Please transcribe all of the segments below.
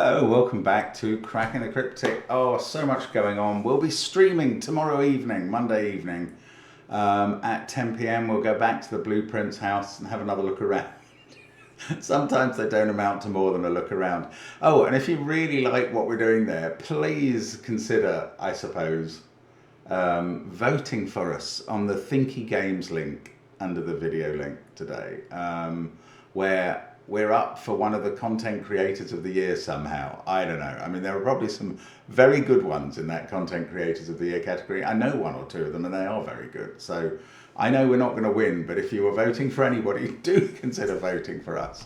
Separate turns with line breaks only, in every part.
Hello, welcome back to Cracking the Cryptic. Oh, so much going on. We'll be streaming tomorrow evening, Monday evening, at 10 p.m. We'll go back to the Blueprints house and have another look around. Sometimes they don't amount to more than a look around. Oh, and if you really like what we're doing there, please consider, I suppose, voting for us on the Thinky Games link under the video link today, where we're up for one of the content creators of the year somehow. I don't know. I mean, there are probably some very good ones in that content creators of the year category. I know one or two of them and they are very good. So I know we're not going to win, but if you were voting for anybody, do consider voting for us.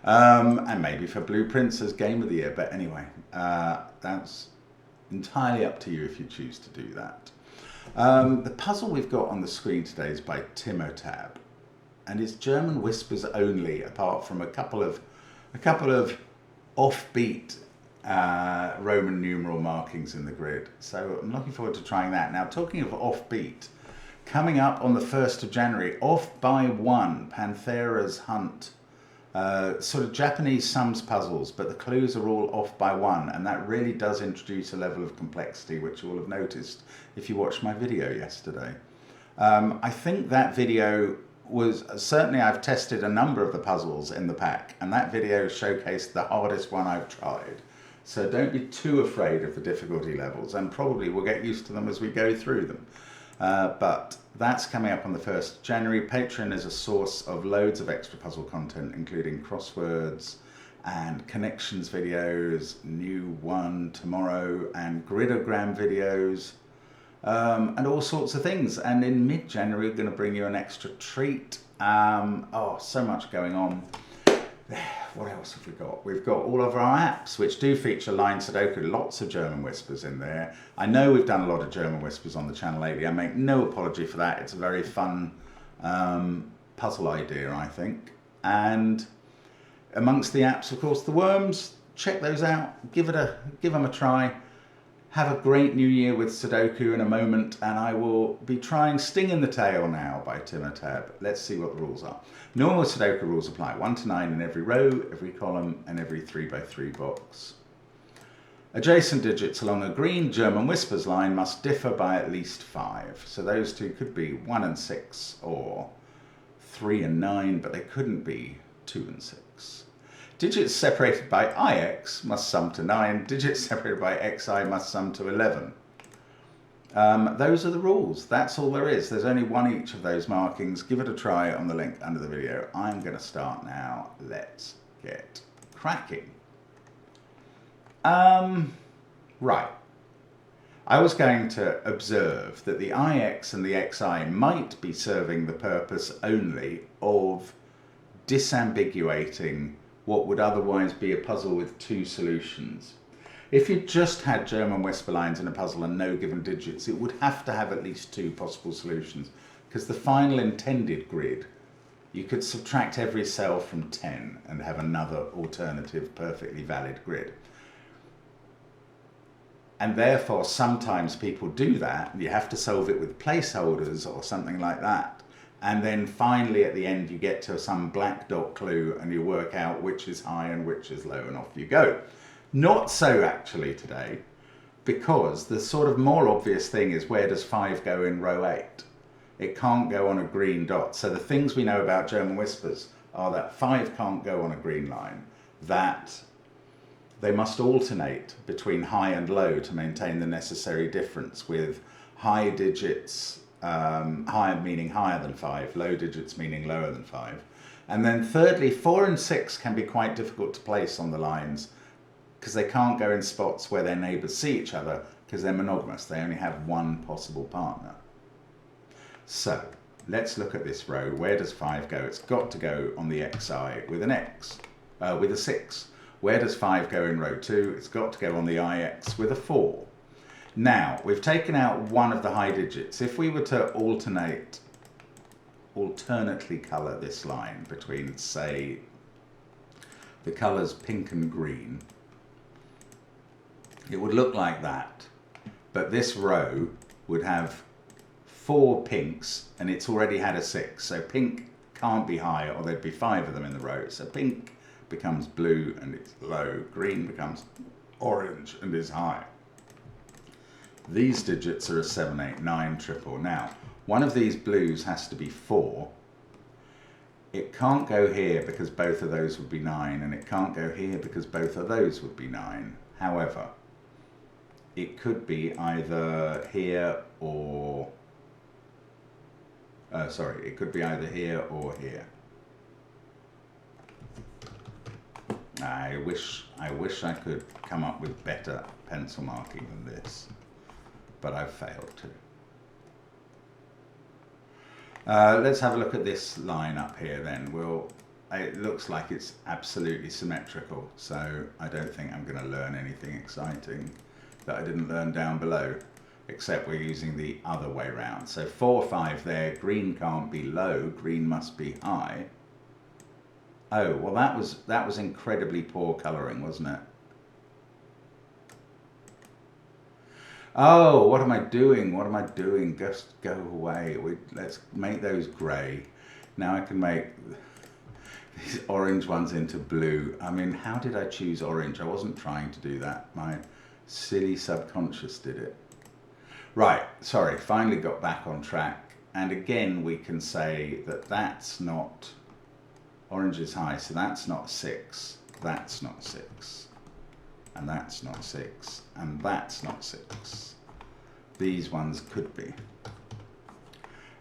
And maybe for Blueprints as Game of the Year. But anyway, that's entirely up to you if you choose to do that. The puzzle we've got on the screen today is by Timotab. And it's German whispers only, apart from a couple of offbeat Roman numeral markings in the grid. So I'm looking forward to trying that. Now, talking of offbeat, coming up on the 1st of January, Off by One, Panthera's Hunt. Sort of Japanese sums puzzles, but the clues are all off by one, and that really does introduce a level of complexity, which you will have noticed if you watched my video yesterday. I think that video was, certainly I've tested a number of the puzzles in the pack, and that video showcased the hardest one I've tried. So don't be too afraid of the difficulty levels, and probably we'll get used to them as we go through them. But that's coming up on the 1st of January. Patreon is a source of loads of extra puzzle content, including crosswords and connections videos, new one tomorrow, and gridogram videos. And all sorts of things. And in mid-January, we're going to bring you an extra treat. Oh, so much going on. What else have we got? We've got all of our apps, which do feature line Sudoku. Lots of German whispers in there. I know we've done a lot of German whispers on the channel lately. I make no apology for that. It's a very fun puzzle idea, I think. And amongst the apps, of course, the worms. Check those out. Give them a try. Have a great new year with Sudoku in a moment, and I will be trying Sting in the Tail now by Timotab. Let's see what the rules are. Normal Sudoku rules apply. 1 to 9 in every row, every column, and every 3x3 box. Adjacent digits along a green German whispers line must differ by at least 5. So those two could be 1 and 6 or 3 and 9, but they couldn't be 2 and 6. Digits separated by IX must sum to 9. Digits separated by XI must sum to 11. Those are the rules. That's all there is. There's only one each of those markings. Give it a try on the link under the video. I'm going to start now. Let's get cracking. Right. I was going to observe that the IX and the XI might be serving the purpose only of disambiguating what would otherwise be a puzzle with 2 solutions. If you just had German whisper lines in a puzzle and no given digits, it would have to have at least 2 possible solutions, because the final intended grid, you could subtract every cell from 10 and have another alternative perfectly valid grid. And therefore, sometimes people do that, and you have to solve it with placeholders or something like that. And then finally at the end you get to some black dot clue and you work out which is high and which is low, and off you go. Not so actually today, because the sort of more obvious thing is, where does 5 go in row 8? It can't go on a green dot. So the things we know about German whispers are that 5 can't go on a green line, that they must alternate between high and low to maintain the necessary difference, with high digits higher meaning higher than 5, low digits meaning lower than 5. And then thirdly, 4 and 6 can be quite difficult to place on the lines, because they can't go in spots where their neighbours see each other, because they're monogamous. They only have one possible partner. So let's look at this row. Where does 5 go? It's got to go on the XI with an X, with a 6. Where does 5 go in row 2? It's got to go on the IX with a 4. Now, we've taken out one of the high digits. If we were to alternately colour this line between, say, the colours pink and green, it would look like that. But this row would have 4 pinks, and it's already had a 6. So pink can't be high, or there'd be 5 of them in the row. So pink becomes blue and it's low. Green becomes orange and is high. These digits are a 7, 8, 9 triple. Now, one of these blues has to be 4. It can't go here because both of those would be 9, and it can't go here because both of those would be 9. However, it could be either here or... it could be either here or here. I wish I could come up with better pencil marking than this, but I've failed to. Let's have a look at this line up here then. It looks like it's absolutely symmetrical, so I don't think I'm going to learn anything exciting that I didn't learn down below, except we're using the other way round. So 4, 5 there, green can't be low, green must be high. Oh, well that was incredibly poor colouring, wasn't it? Oh, what am I doing? What am I doing? Just go away. Let's make those grey. Now I can make these orange ones into blue. I mean, how did I choose orange? I wasn't trying to do that. My silly subconscious did it. Right, sorry, finally got back on track. And again, we can say that that's not, orange is high, so that's not 6. That's not 6. And that's not 6. And that's not 6. These ones could be.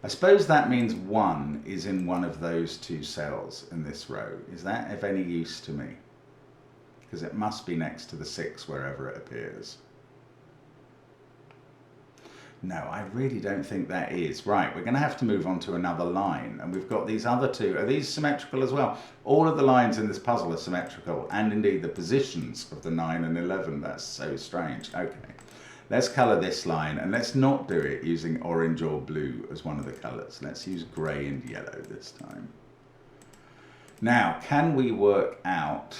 I suppose that means 1 is in one of those 2 cells in this row. Is that of any use to me? Because it must be next to the 6 wherever it appears. No, I really don't think that is. Right, we're going to have to move on to another line. And we've got these other 2. Are these symmetrical as well? All of the lines in this puzzle are symmetrical. And indeed the positions of the 9 and 11. That's so strange. Okay, let's colour this line. And let's not do it using orange or blue as one of the colours. Let's use grey and yellow this time. Now, can we work out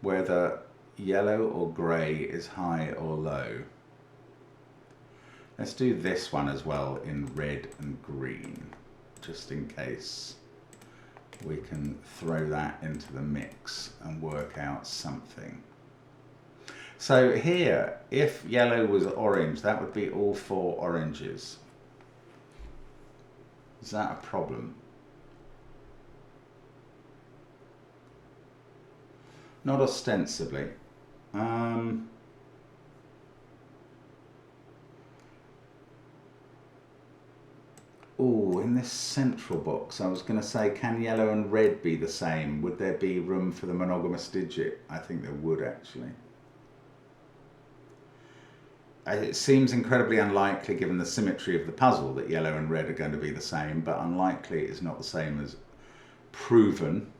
whether yellow or grey is high or low? Let's do this one as well in red and green, just in case we can throw that into the mix and work out something. So here, if yellow was orange, that would be all 4 oranges. Is that a problem? Not ostensibly. Oh, in this central box, I was going to say, can yellow and red be the same? Would there be room for the monogamous digit? I think there would, actually. It seems incredibly unlikely, given the symmetry of the puzzle, that yellow and red are going to be the same, but unlikely is not the same as proven.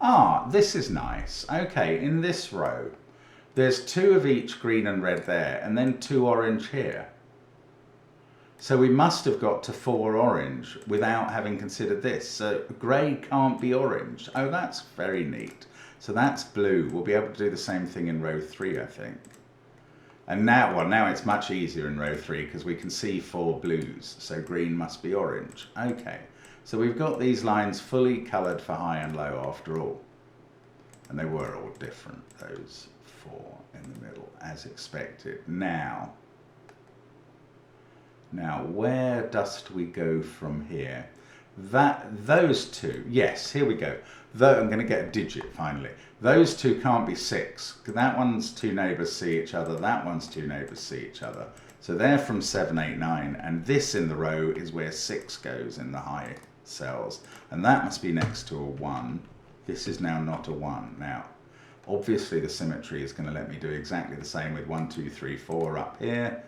Ah, this is nice. Okay, in this row, there's 2 of each green and red there, and then 2 orange here. So we must have got to 4 orange without having considered this. So grey can't be orange. Oh, that's very neat. So that's blue. We'll be able to do the same thing in row 3, I think. And now, well, now it's much easier in row 3 because we can see 4 blues. So green must be orange. Okay. So we've got these lines fully coloured for high and low after all. And they were all different, those 4 in the middle, as expected. Now where dost we go from here? Those 2, yes, here we go. I'm going to get a digit finally. Those 2 can't be 6. That one's 2 neighbours see each other, that one's 2 neighbours see each other. So they're from 7, 8, 9, and this in the row is where 6 goes in the high cells, and that must be next to a 1. This is now not a 1. Now, obviously the symmetry is going to let me do exactly the same with 1, 2, 3, 4 up here.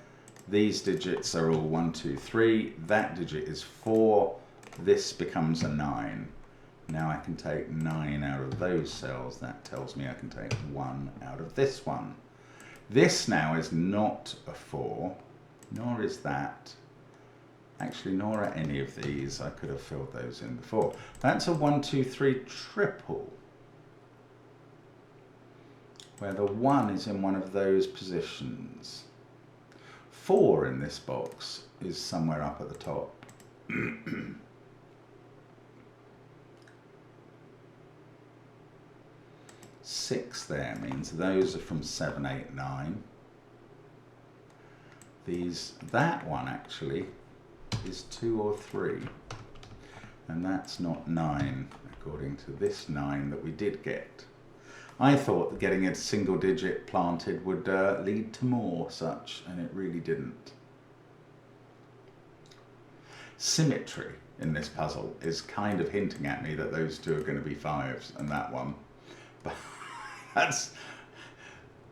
These digits are all 1, 2, 3. That digit is 4. This becomes a 9. Now I can take 9 out of those cells. That tells me I can take 1 out of this one. This now is not a 4, nor is that. Actually, nor are any of these. I could have filled those in before. That's a 1, 2, 3 triple, where the 1 is in one of those positions. 4 in this box is somewhere up at the top. 6 there means those are from 7, 8, 9. That one actually is 2 or 3. And that's not 9, according to this 9 that we did get. I thought that getting a single digit planted would lead to more such, and it really didn't. Symmetry in this puzzle is kind of hinting at me that those two are going to be 5s, and that one. But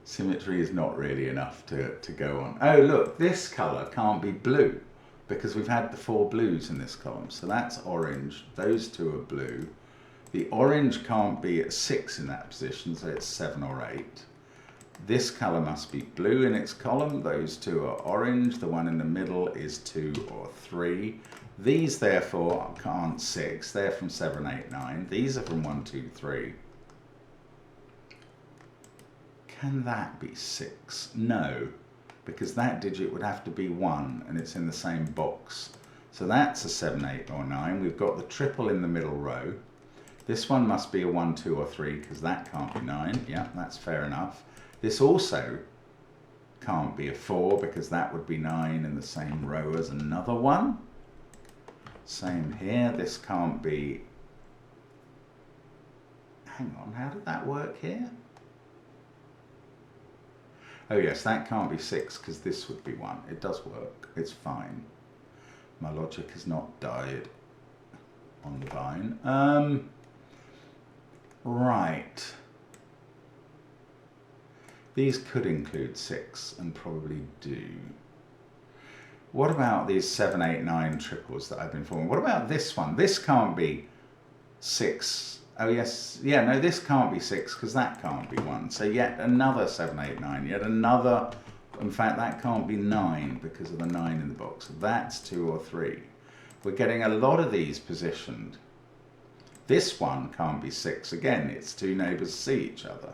symmetry is not really enough to go on. Oh look, this colour can't be blue, because we've had the 4 blues in this column. So that's orange, those 2 are blue. The orange can't be at 6 in that position, so it's 7 or 8. This colour must be blue in its column, those 2 are orange, the one in the middle is 2 or 3. These therefore aren't 6, they're from 7, 8, 9. These are from 1, 2, 3. Can that be 6? No, because that digit would have to be 1 and it's in the same box. So that's a 7, 8 or 9. We've got the triple in the middle row. This one must be a 1, 2 or 3 because that can't be 9. Yeah, that's fair enough. This also can't be a 4 because that would be 9 in the same row as another one. Same here. This can't be... Hang on, how did that work here? Oh yes, that can't be 6 because this would be 1. It does work. It's fine. My logic has not died on the vine. Right. These could include 6 and probably do. What about these 7, 8, 9 triples that I've been forming? What about this one? This can't be 6. Oh yes, yeah, no, this can't be 6 because that can't be 1. So yet another 7, 8, 9, yet another, in fact that can't be 9 because of the 9 in the box. So that's 2 or 3. We're getting a lot of these positioned. This one can't be 6 again, its 2 neighbours see each other.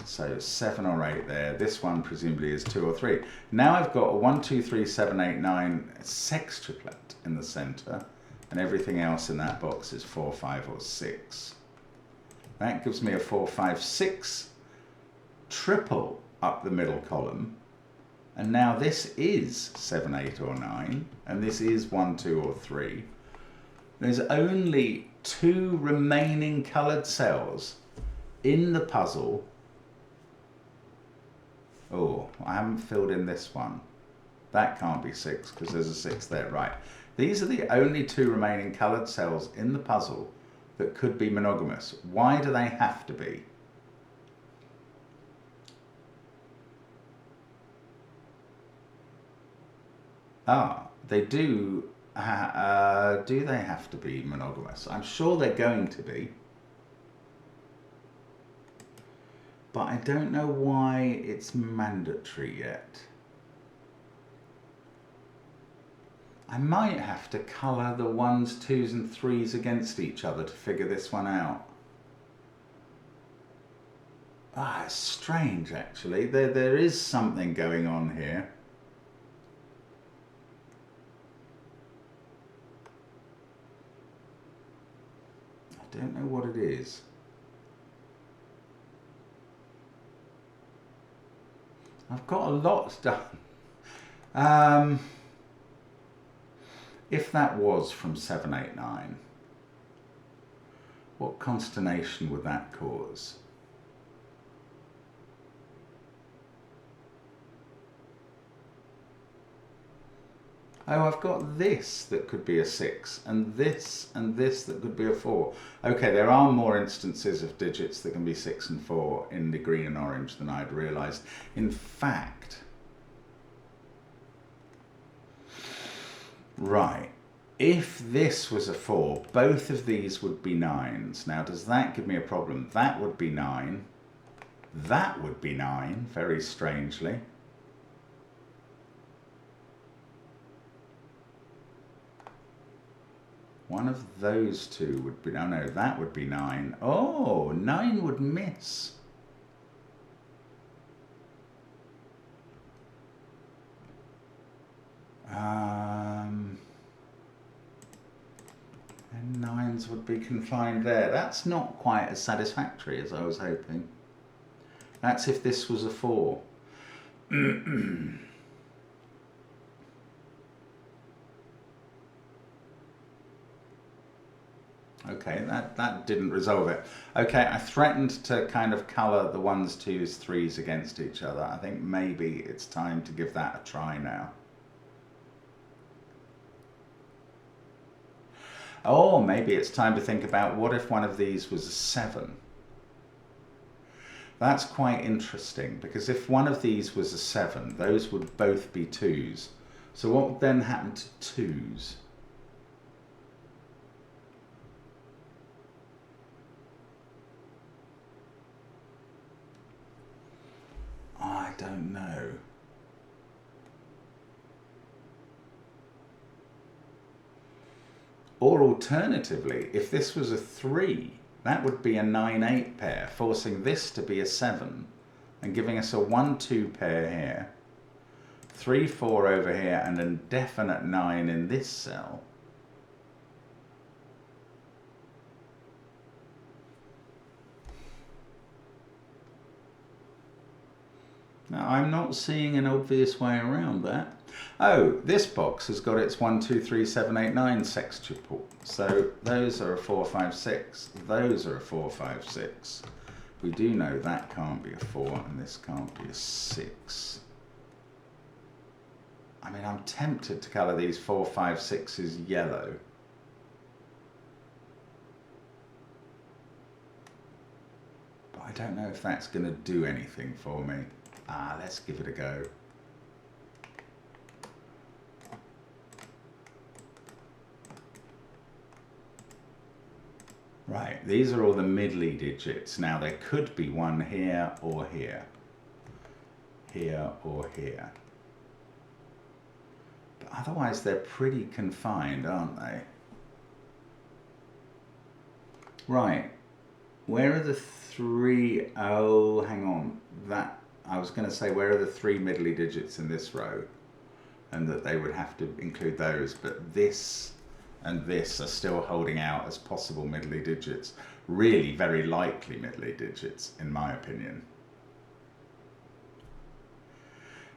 So 7 or 8 there, this one presumably is 2 or 3. Now I've got a 1, 2, 3, 7, 8, 9 sextuplet in the centre, and everything else in that box is 4, 5 or 6. That gives me a 4, 5, 6 triple up the middle column, and now this is 7, 8 or 9, and this is 1, 2 or 3. There's only 2 remaining coloured cells in the puzzle. Oh, I haven't filled in this one. That can't be 6 because there's a 6 there, right. These are the only 2 remaining coloured cells in the puzzle that could be monogamous. Why do they have to be? Ah, they do. Do they have to be monogamous? I'm sure they're going to be. But I don't know why it's mandatory yet. I might have to colour the 1s, 2s and 3s against each other to figure this one out. Ah, it's strange actually. There is something going on here. I don't know what it is. I've got a lot done. If that was from 7, 8, 9, what consternation would that cause? Oh, I've got this that could be a 6, and this that could be a 4. Okay, there are more instances of digits that can be 6 and 4 in the green and orange than I'd realised. In fact, right, if this was a 4, both of these would be 9s. Now, does that give me a problem? That would be 9. That would be 9, very strangely. One of those 2 would be, oh no, that would be 9. Oh, 9 would miss. And 9s would be confined there. That's not quite as satisfactory as I was hoping. That's if this was a 4. Okay, that didn't resolve it. Okay, I threatened to kind of colour the 1s, 2s, 3s against each other. I think maybe it's time to give that a try now. Or maybe it's time to think about what if one of these was a 7? That's quite interesting, because if one of these was a 7, those would both be 2s. So what would then happen to 2s? I don't know. Or alternatively, if this was a 3, that would be a 9-8 pair, forcing this to be a 7 and giving us a 1-2 pair here, 3-4 over here, and a definite 9 in this cell. Now, I'm not seeing an obvious way around that. Oh, this box has got its 1, 2, 3, 7, 8, 9 sextuple. So those are a 4, 5, 6. Those are a 4, 5, 6. We do know that can't be a 4 and this can't be a 6. I mean, I'm tempted to colour these 4, 5, 6s yellow. But I don't know if that's going to do anything for me. Let's give it a go. Right, these are all the middly digits. Now there could be one here or here. Here or here. But otherwise they're pretty confined, aren't they? Right, where are the 3? Oh, hang on. I was going to say, where are the 3 middly digits in this row? And that they would have to include those, but this and this are still holding out as possible middly digits. Really very likely middly digits, in my opinion.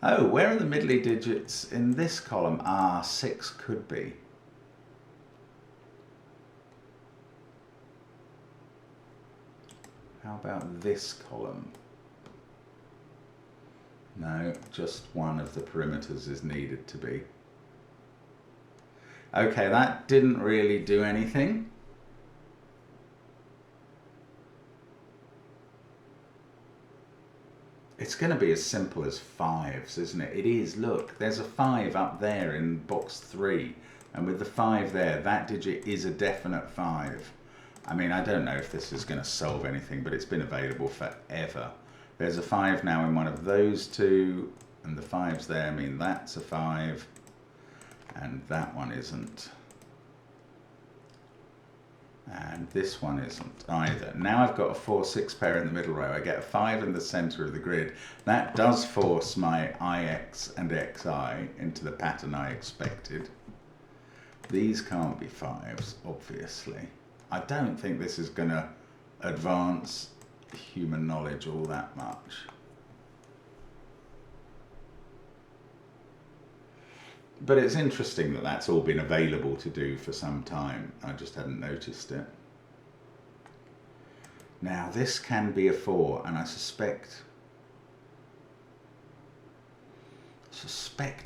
Oh, where are the middly digits in this column? 6 could be. How about this column? No, just one of the perimeters is needed to be. Okay, that didn't really do anything. It's going to be as simple as 5s, isn't it? It is. Look, there's a 5 up there in box 3. And with the 5 there, that digit is a definite 5. I mean, I don't know if this is going to solve anything, but it's been available forever. There's a 5 now in one of those two, and the 5's there mean that's a 5, and that one isn't. And this one isn't either. Now I've got a 4, 6 pair in the middle row. I get a 5 in the center of the grid. That does force my IX and XI into the pattern I expected. These can't be 5s, obviously. I don't think this is going to advance human knowledge all that much. But it's interesting that that's all been available to do for some time. I just hadn't noticed it. Now this can be a 4, and I suspect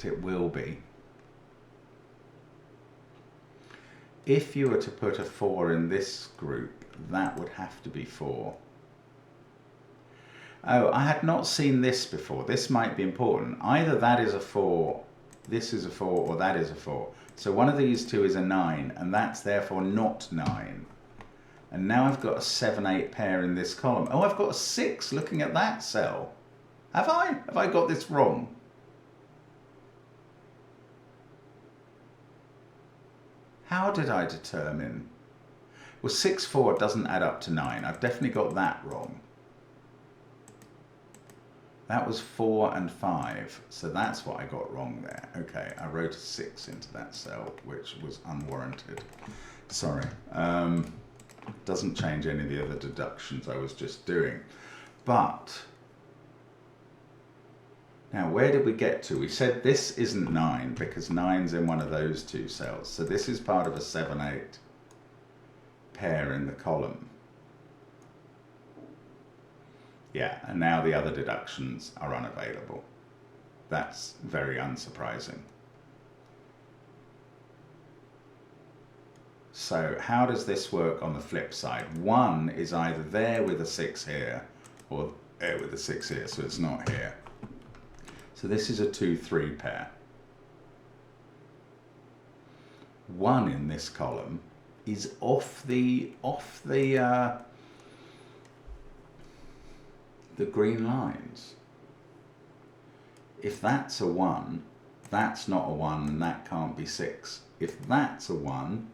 it will be. If you were to put a 4 in this group, that would have to be 4. Oh, I had not seen this before. This might be important. Either that is a 4, this is a 4, or that is a 4. So one of these two is a 9, and that's therefore not 9. And now I've got a 7, 8 pair in this column. Oh, I've got a 6 looking at that cell. Have I? Have I got this wrong? How did I determine? Well, 6, 4 doesn't add up to 9. I've definitely got that wrong. That was 4 and 5, so that's what I got wrong there. Okay, I wrote a 6 into that cell, which was unwarranted. Sorry. Doesn't change any of the other deductions I was just doing. But now where did we get to? We said this isn't 9 because 9's in one of those two cells. So this is part of a 7-8 pair in the column. Yeah, and now the other deductions are unavailable. That's very unsurprising. So how does this work on the flip side? 1 is either there with a 6 here or there with a 6 here, so it's not here. So this is a 2-3 pair. 1 in this column is off the green lines. If that's a 1, that's not a 1 and that can't be 6. If that's a 1,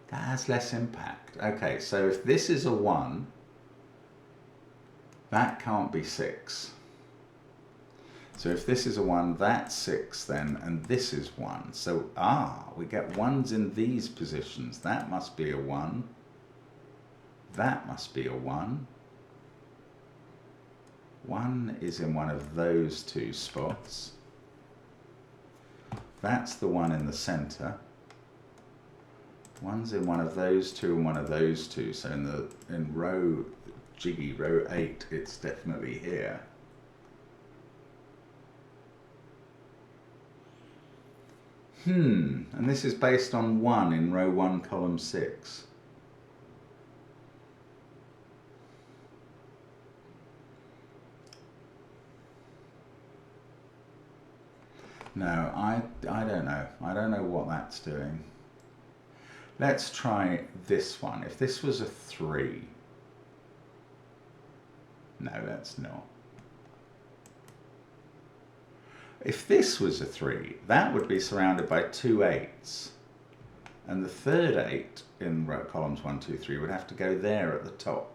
that has less impact. Okay, so if this is a 1, that can't be 6. So if this is a 1, that's 6 then, and this is 1. So, we get 1s in these positions. That must be a 1. That must be a 1. 1 is in one of those two spots. That's the 1 in the center. 1's in one of those two and one of those two. So in row 8, it's definitely here. And this is based on 1 in row 1, column 6. No, I don't know. I don't know what that's doing. Let's try this one. If this was a 3. No, that's not. If this was a 3, that would be surrounded by 2 8s. And the third 8 in row columns 1, 2, 3 would have to go there at the top.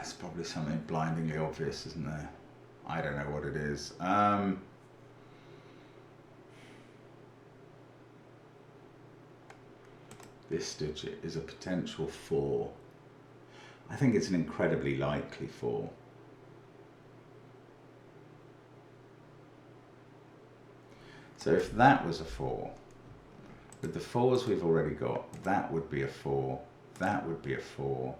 It's probably something blindingly obvious, isn't there? I don't know what it is. This digit is a potential 4. I think it's an incredibly likely 4. So if that was a 4, with the 4s we've already got, that would be a 4, that would be a 4.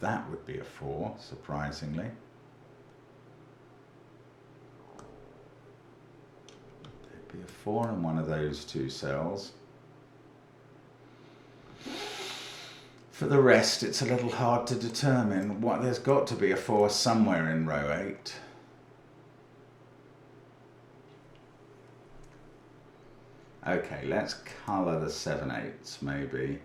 That would be a 4, surprisingly. There'd be a 4 in one of those two cells. For the rest, it's a little hard to determine. There's got to be a 4 somewhere in row 8. Okay, let's colour the 7 8s maybe.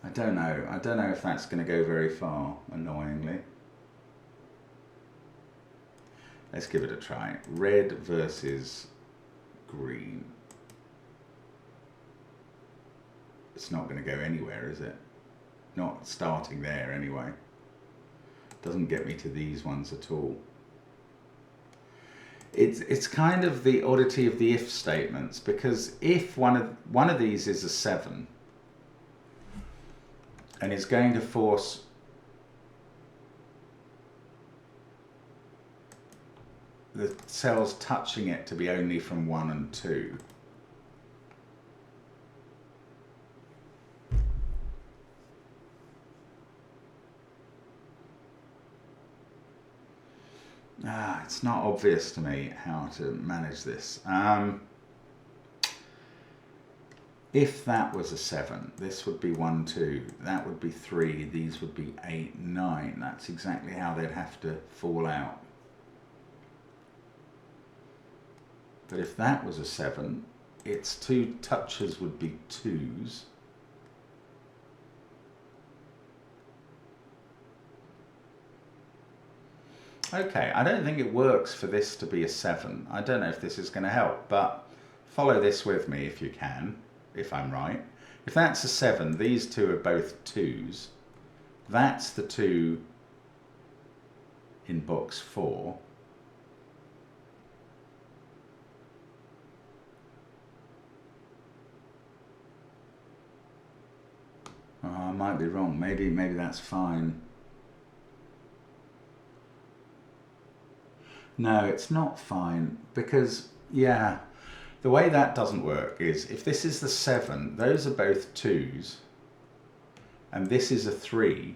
I don't know if that's going to go very far, annoyingly. Let's give it a try. Red versus green. It's not going to go anywhere, is it? Not starting there anyway. Doesn't get me to these ones at all. It's kind of the oddity of the if statements, because if one of these is a 7, and it's going to force the cells touching it to be only from 1 and 2. It's not obvious to me how to manage this. If that was a 7, this would be 1, 2, that would be 3, these would be 8, 9. That's exactly how they'd have to fall out. But if that was a 7, its 2 touches would be 2s. Okay, I don't think it works for this to be a 7. I don't know if this is going to help, but follow this with me if you can, if I'm right. If that's a 7, these two are both 2s. That's the 2 in box 4. Oh, I might be wrong. Maybe that's fine. No, it's not fine because, yeah, the way that doesn't work is if this is the 7, those are both 2s, and this is a 3,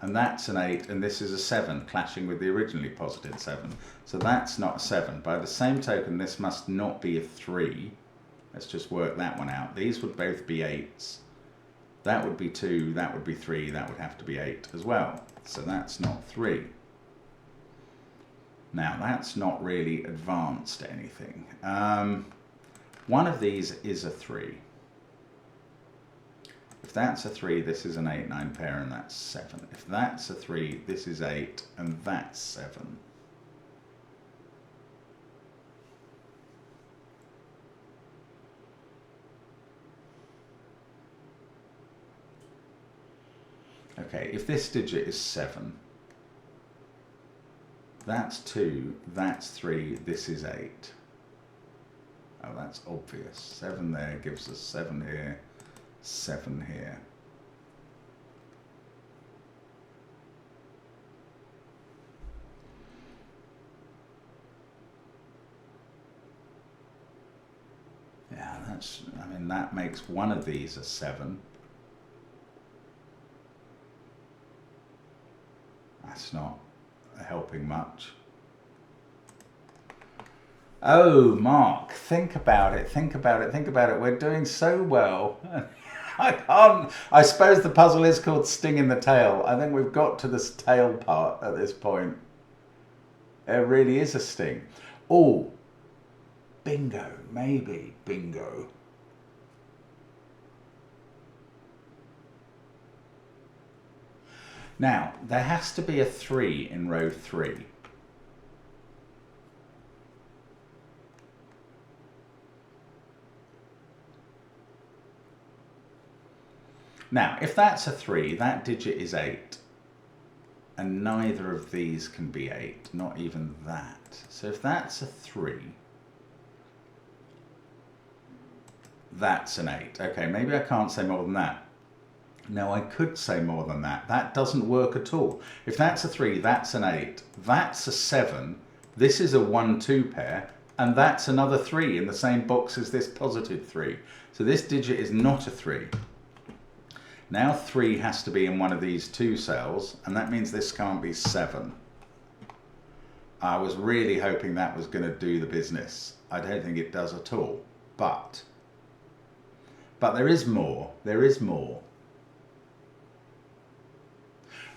and that's an 8, and this is a 7, clashing with the originally posited 7. So that's not a 7. By the same token, this must not be a 3. Let's just work that one out. These would both be 8s. That would be 2, that would be 3, that would have to be 8 as well. So that's not 3. Now, that's not really advanced anything. One of these is a 3. If that's a 3, this is an 8-9 pair, and that's 7. If that's a 3, this is 8, and that's 7. Okay, if this digit is 7, that's 2, that's 3, this is 8. Oh, that's obvious. 7 there gives us 7 here, 7 here. Yeah, I mean, that makes one of these a 7. That's not helping much. Oh, Mark, think about it, think about it, think about it. We're doing so well. I suppose the puzzle is called Sting in the Tail. I think we've got to this tail part at this point. It really is a sting. Oh, bingo, maybe bingo. Now, there has to be a 3 in row 3. Now, if that's a 3, that digit is 8. And neither of these can be 8, not even that. So if that's a 3, that's an 8. Okay, maybe I can't say more than that. No, I could say more than that. That doesn't work at all. If that's a 3, that's an 8. That's a 7. This is a 1-2 pair. And that's another 3 in the same box as this positive 3. So this digit is not a 3. Now 3 has to be in one of these 2 cells. And that means this can't be 7. I was really hoping that was going to do the business. I don't think it does at all. But there is more. There is more.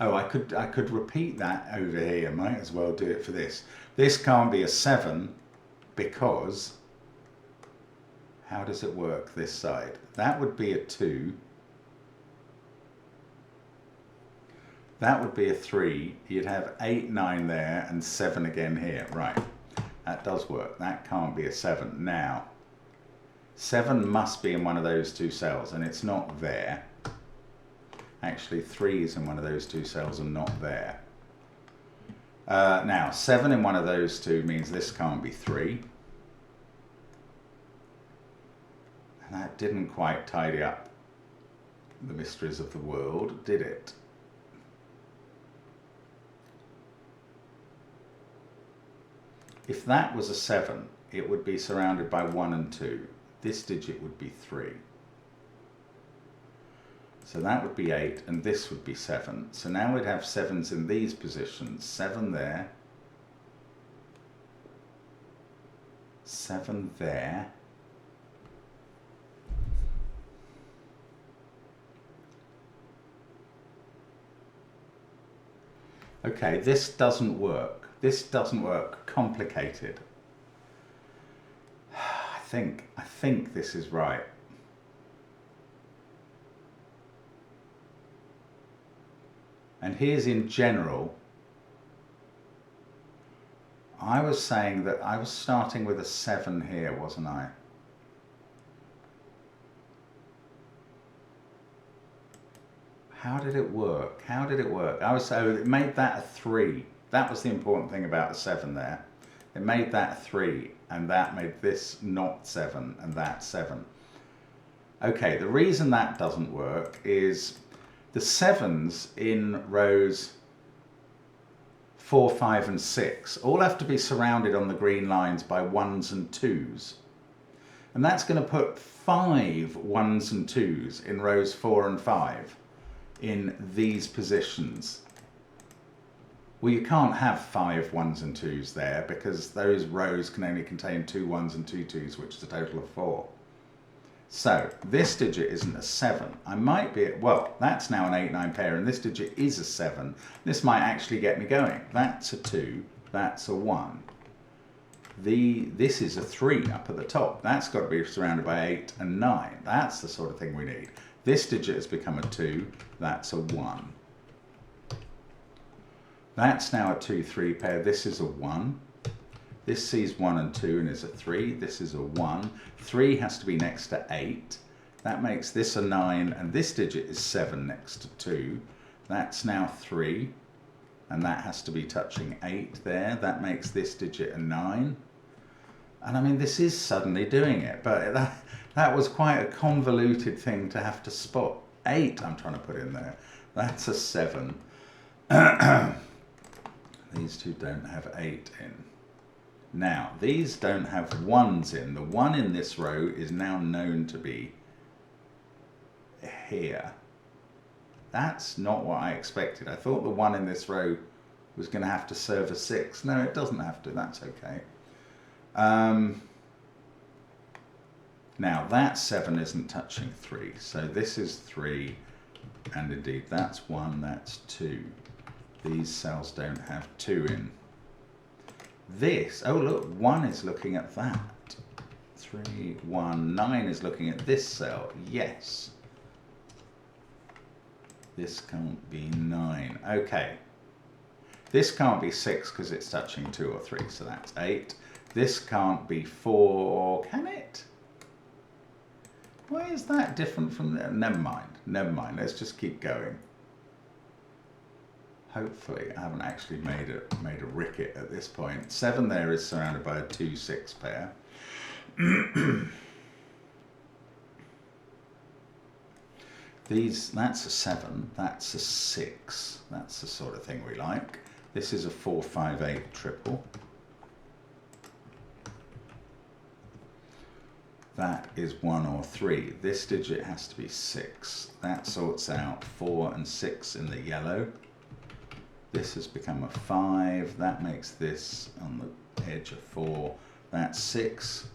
Oh, I could repeat that over here. Might as well do it for this. This can't be a 7 because, how does it work this side? That would be a 2. That would be a 3. You'd have 8, 9 there and 7 again here. Right, that does work. That can't be a 7. Now, 7 must be in one of those 2 cells and it's not there. Actually, 3 is in one of those 2 cells and not there. Now, 7 in one of those 2 means this can't be 3. And that didn't quite tidy up the mysteries of the world, did it? If that was a 7, it would be surrounded by 1 and 2. This digit would be 3. So that would be 8, and this would be 7. So now we'd have 7s in these positions. 7 there. 7 there. Okay, this doesn't work. This doesn't work. Complicated. I think this is right. And here's in general I was saying that I was starting with a 7 here, wasn't I? How did it work? How did it work? It made that a 3. That was the important thing about the 7 there. It made that a 3, and that made this not 7, and that 7. Okay, the reason that doesn't work is the 7s in rows 4, 5 and 6 all have to be surrounded on the green lines by 1s and 2s. And that's going to put 5 1s and 2s in rows 4 and 5 in these positions. Well, you can't have 5 1s and 2s there because those rows can only contain 2 1s and 2 2s, which is a total of 4. So this digit isn't a 7. I might be, well, that's now an 8-9 pair, and this digit is a 7. This might actually get me going. That's a 2, that's a 1. This is a 3 up at the top. That's got to be surrounded by 8 and 9. That's the sort of thing we need. This digit has become a 2, that's a 1. That's now a 2-3 pair. This is a 1. This sees 1 and 2 and is a 3. This is a 1. 3 has to be next to 8. That makes this a 9, and this digit is 7 next to 2. That's now 3, and that has to be touching 8 there. That makes this digit a 9. And I mean, this is suddenly doing it, but that was quite a convoluted thing to have to spot. 8 I'm trying to put in there. That's a 7. These two don't have 8 in. Now, these don't have 1s in. The 1 in this row is now known to be here. That's not what I expected. I thought the 1 in this row was going to have to serve a 6. No, it doesn't have to. That's okay. Now, that 7 isn't touching 3. So this is 3, and indeed that's 1, that's 2. These cells don't have 2 in. This, oh look, 1 is looking at that. 3, 1, 9 is looking at this cell. Yes. This can't be 9. Okay. This can't be 6 because it's touching 2 or 3, so that's 8. This can't be 4, can it? Why is that different from there? Never mind, never mind. Let's just keep going. Hopefully, I haven't actually made a ricket at this point. 7 there is surrounded by a 2-6 pair. That's a 7, that's a 6. That's the sort of thing we like. This is a 4, 5, 8 triple. That is 1 or 3. This digit has to be 6. That sorts out 4 and 6 in the yellow. This has become a 5. That makes this on the edge a 4. That's 6.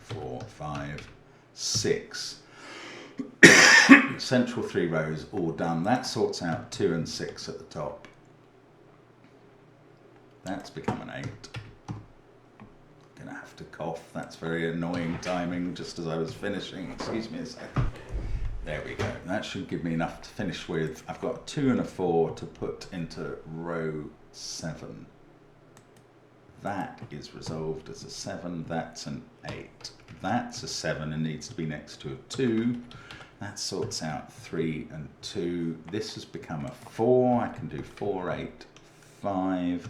4, 5, 6. Central 3 rows all done. That sorts out 2 and 6 at the top. That's become an 8. Gonna have to cough. That's very annoying timing just as I was finishing. Excuse me a second. There we go. That should give me enough to finish with. I've got a 2 and a 4 to put into row 7. That is resolved as a 7. That's an 8. That's a 7 and needs to be next to a 2. That sorts out 3 and 2. This has become a 4. I can do 4, 8, 5.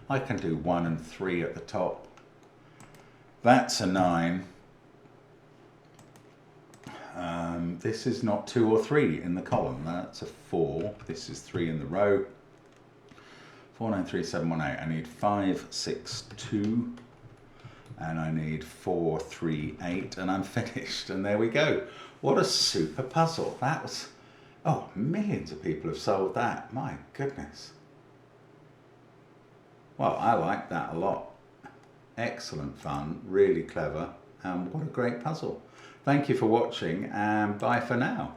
I can do 1 and 3 at the top. That's a 9. This is not 2 or 3 in the column. That's a 4. This is 3 in the row. 4, 9, 3, 7, 1, 8. I need 5, 6, 2. And I need 4, 3, 8. And I'm finished. And there we go. What a super puzzle. That was... Oh, millions of people have solved that. My goodness. Well, I like that a lot. Excellent fun. Really clever. And what a great puzzle. Thank you for watching, and bye for now.